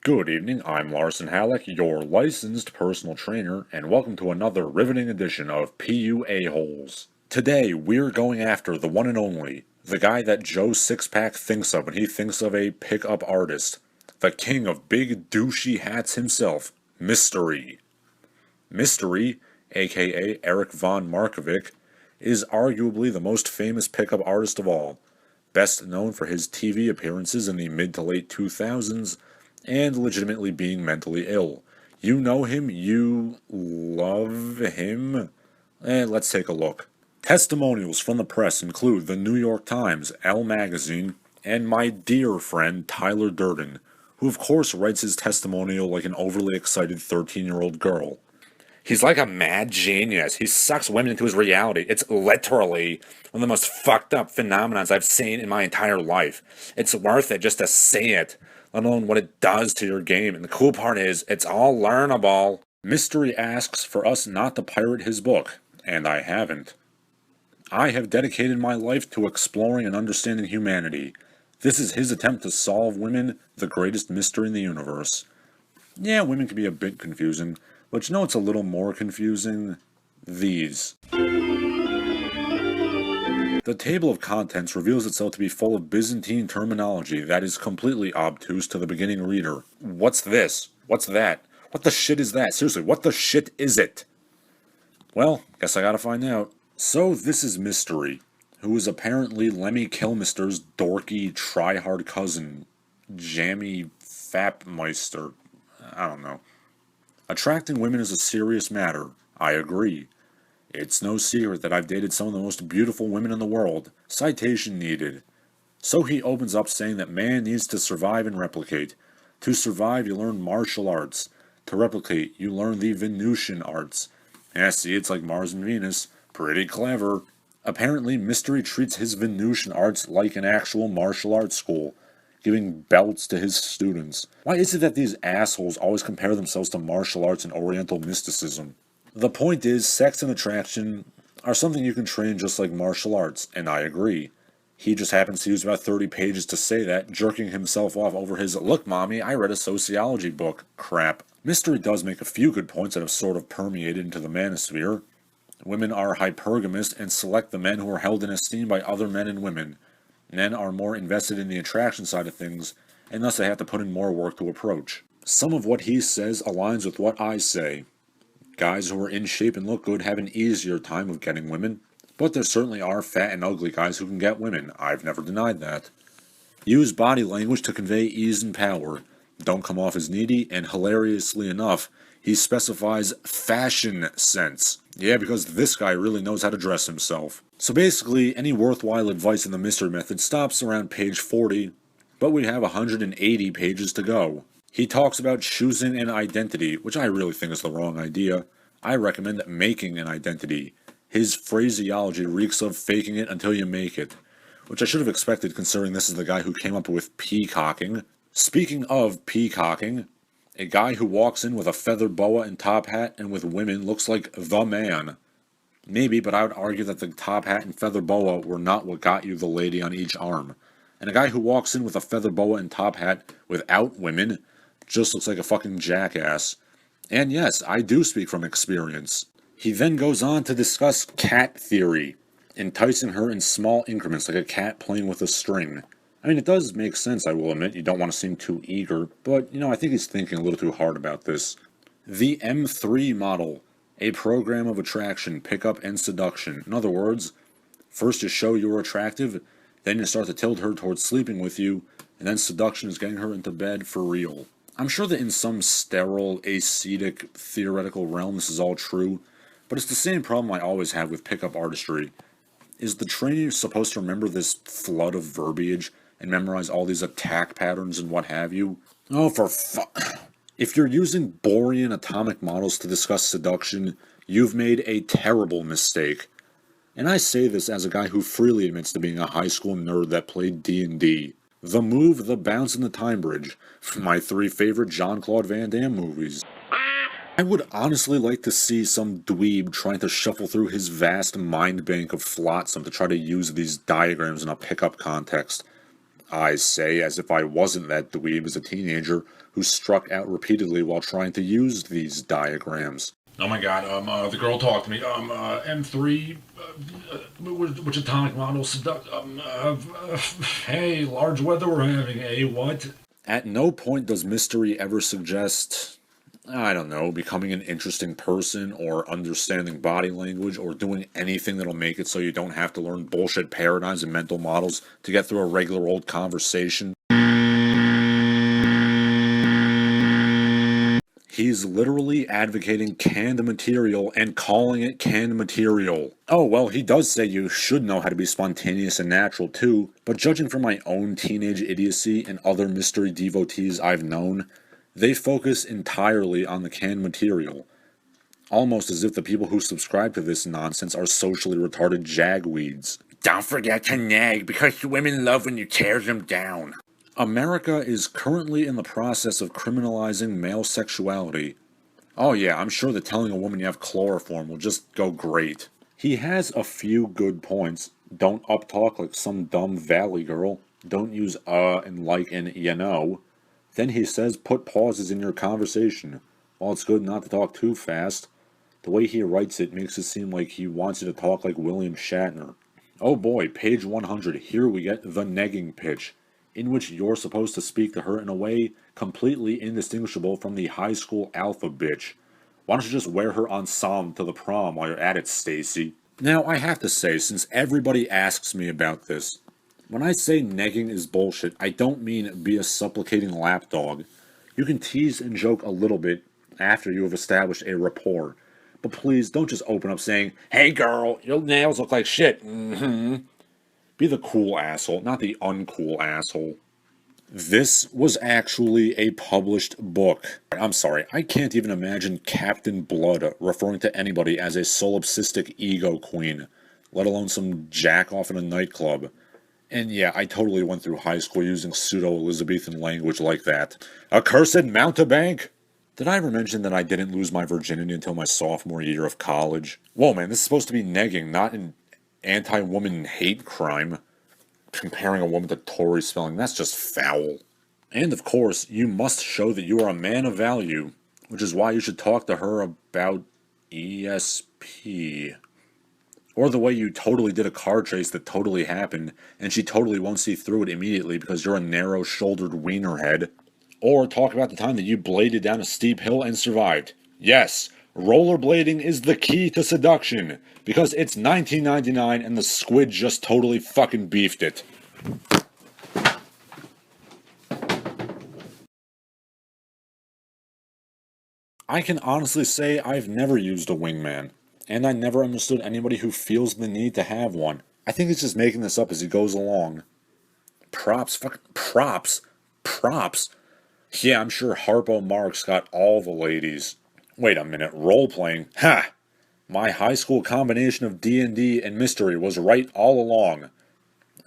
Good evening, I'm Larsen Halleck, your licensed personal trainer, and welcome to another riveting edition of PUAssholes. Today, we're going after the one and only, the guy that Joe Sixpack thinks of when he thinks of a pickup artist, the king of big douchey hats himself, Mystery. Mystery, aka Erik von Markovik, is arguably the most famous pickup artist of all, best known for his TV appearances in the mid to late 2000s, and legitimately being mentally ill. You know him? You love him? Let's take a look. Testimonials from the press include the New York Times, Elle Magazine, and my dear friend Tyler Durden, who of course writes his testimonial like an overly excited 13-year-old girl. He's like a mad genius. He sucks women into his reality. It's literally one of the most fucked up phenomenons I've seen in my entire life. It's worth it just to see it, let alone what it does to your game. And the cool part is, it's all learnable. Mystery asks for us not to pirate his book, and I haven't. I have dedicated my life to exploring and understanding humanity. This is his attempt to solve women, the greatest mystery in the universe. Yeah, women can be a bit confusing, but you know what's a little more confusing? These. The table of contents reveals itself to be full of Byzantine terminology that is completely obtuse to the beginning reader. What's this? What's that? What the shit is that? Seriously, what the shit is it? Well, guess I gotta find out. So this is Mystery, who is apparently Lemmy Kilmister's dorky, try-hard cousin, Jammy Fapmeister. I don't know. Attracting women is a serious matter. I agree. It's no secret that I've dated some of the most beautiful women in the world. Citation needed. So he opens up saying that man needs to survive and replicate. To survive, you learn martial arts. To replicate, you learn the Venusian arts. Yeah, see, it's like Mars and Venus. Pretty clever. Apparently, Mystery treats his Venusian arts like an actual martial arts school, giving belts to his students. Why is it that these assholes always compare themselves to martial arts and oriental mysticism? The point is, sex and attraction are something you can train just like martial arts, and I agree. He just happens to use about 30 pages to say that, jerking himself off over his "look mommy, I read a sociology book" crap. Mystery does make a few good points that have sort of permeated into the manosphere. Women are hypergamous and select the men who are held in esteem by other men and women. Men are more invested in the attraction side of things, and thus they have to put in more work to approach. Some of what he says aligns with what I say. Guys who are in shape and look good have an easier time of getting women, but there certainly are fat and ugly guys who can get women. I've never denied that. Use body language to convey ease and power. Don't come off as needy, and hilariously enough, he specifies fashion sense. Yeah, because this guy really knows how to dress himself. So basically, any worthwhile advice in the Mystery Method stops around page 40, but we have 180 pages to go. He talks about choosing an identity, which I really think is the wrong idea. I recommend making an identity. His phraseology reeks of faking it until you make it, which I should have expected considering this is the guy who came up with peacocking. Speaking of peacocking, a guy who walks in with a feather boa and top hat and with women looks like the man. Maybe, but I would argue that the top hat and feather boa were not what got you the lady on each arm. And a guy who walks in with a feather boa and top hat without women just looks like a fucking jackass. And yes, I do speak from experience. He then goes on to discuss cat theory, enticing her in small increments like a cat playing with a string. I mean, it does make sense, I will admit. You don't want to seem too eager, but, I think he's thinking a little too hard about this. The M3 model, a program of attraction, pickup, and seduction. In other words, first you show you're attractive, then you start to tilt her towards sleeping with you, and then seduction is getting her into bed for real. I'm sure that in some sterile, ascetic, theoretical realm this is all true, but it's the same problem I always have with pickup artistry. Is the trainer supposed to remember this flood of verbiage and memorize all these attack patterns and what have you? Oh, for If you're using Bohrian atomic models to discuss seduction, you've made a terrible mistake. And I say this as a guy who freely admits to being a high school nerd that played D&D. The Move, The Bounce, and The Time Bridge, my 3 favorite Jean-Claude Van Damme movies. I would honestly like to see some dweeb trying to shuffle through his vast mind bank of flotsam to try to use these diagrams in a pickup context. I say, as if I wasn't that dweeb as a teenager who struck out repeatedly while trying to use these diagrams. Oh my god, the girl talked to me. M3, which atomic model hey, large weather we're having, eh? What? At no point does mystery ever suggest, I don't know, becoming an interesting person or understanding body language or doing anything that'll make it so you don't have to learn bullshit paradigms and mental models to get through a regular old conversation. He's literally advocating canned material and calling it canned material. Oh, well, he does say you should know how to be spontaneous and natural too, but judging from my own teenage idiocy and other mystery devotees I've known, they focus entirely on the canned material. Almost as if the people who subscribe to this nonsense are socially retarded jagweeds. Don't forget to nag, because women love when you tear them down. America is currently in the process of criminalizing male sexuality. Oh yeah, I'm sure that telling a woman you have chloroform will just go great. He has a few good points. Don't uptalk like some dumb valley girl. Don't use and like and you know. Then he says put pauses in your conversation. While it's good not to talk too fast, the way he writes it makes it seem like he wants you to talk like William Shatner. Oh boy, page 100, here we get the negging pitch, in which you're supposed to speak to her in a way completely indistinguishable from the high school alpha bitch. Why don't you just wear her ensemble to the prom while you're at it, Stacy? Now, I have to say, since everybody asks me about this, when I say negging is bullshit, I don't mean be a supplicating lapdog. You can tease and joke a little bit after you have established a rapport, but please don't just open up saying, "Hey girl, your nails look like shit." Be the cool asshole, not the uncool asshole. This was actually a published book. I'm sorry, I can't even imagine Captain Blood referring to anybody as a solipsistic ego queen, let alone some jack-off in a nightclub. And yeah, I totally went through high school using pseudo-Elizabethan language like that. Accursed mountebank! Did I ever mention that I didn't lose my virginity until my sophomore year of college? Whoa, man, this is supposed to be negging, not an anti-woman hate crime. Comparing a woman to Tory spelling, that's just foul. And of course, you must show that you are a man of value, which is why you should talk to her about ESP. Or the way you totally did a car chase that totally happened, and she totally won't see through it immediately because you're a narrow-shouldered wienerhead. Or talk about the time that you bladed down a steep hill and survived. Yes, rollerblading is the key to seduction, because it's 1999 and the squid just totally fucking beefed it. I can honestly say I've never used a wingman, and I never understood anybody who feels the need to have one. I think he's just making this up as he goes along. Props, fucking props, props. Yeah, I'm sure Harpo Marx got all the ladies. Wait a minute, role-playing? Ha! My high school combination of D&D and mystery was right all along.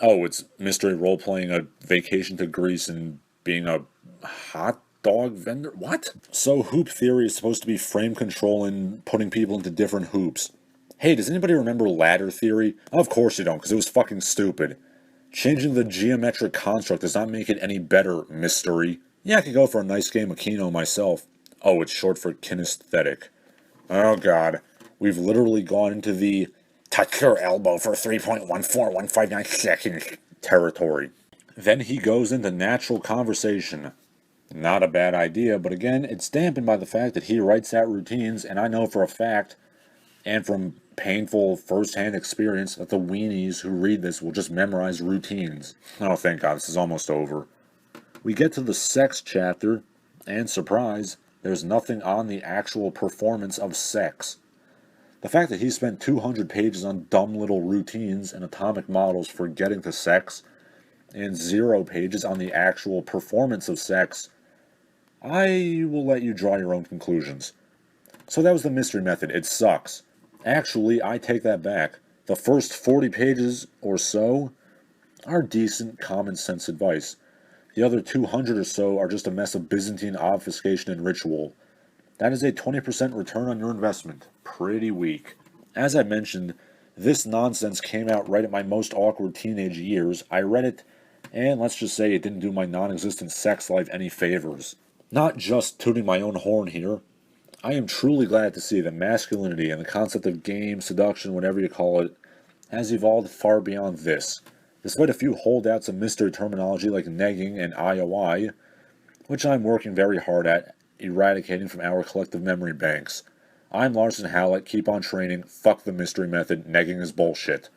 Oh, it's mystery role-playing a vacation to Greece and being a hot dog vendor? What? So hoop theory is supposed to be frame control and putting people into different hoops. Hey, does anybody remember ladder theory? Of course you don't, because it was fucking stupid. Changing the geometric construct does not make it any better, mystery. Yeah, I could go for a nice game of Keno myself. Oh, it's short for kinesthetic. Oh god, we've literally gone into the touch your elbow for 3.14159 seconds territory. Then he goes into natural conversation. Not a bad idea, but again, it's dampened by the fact that he writes out routines, and I know for a fact, and from painful first-hand experience, that the weenies who read this will just memorize routines. Oh, thank God, this is almost over. We get to the sex chapter, and surprise, there's nothing on the actual performance of sex. The fact that he spent 200 pages on dumb little routines and atomic models for getting to sex, and 0 pages on the actual performance of sex, I will let you draw your own conclusions. So that was the mystery method. It sucks. Actually, I take that back. The first 40 pages or so are decent common sense advice. The other 200 or so are just a mess of Byzantine obfuscation and ritual. That is a 20% return on your investment. Pretty weak. As I mentioned, this nonsense came out right at my most awkward teenage years. I read it And let's just say it didn't do my non-existent sex life any favors. Not just tooting my own horn here. I am truly glad to see that masculinity and the concept of game, seduction, whatever you call it, has evolved far beyond this. Despite a few holdouts of mystery terminology like negging and IOI, which I'm working very hard at eradicating from our collective memory banks. I'm Larsen Halleck, keep on training, fuck the mystery method, negging is bullshit.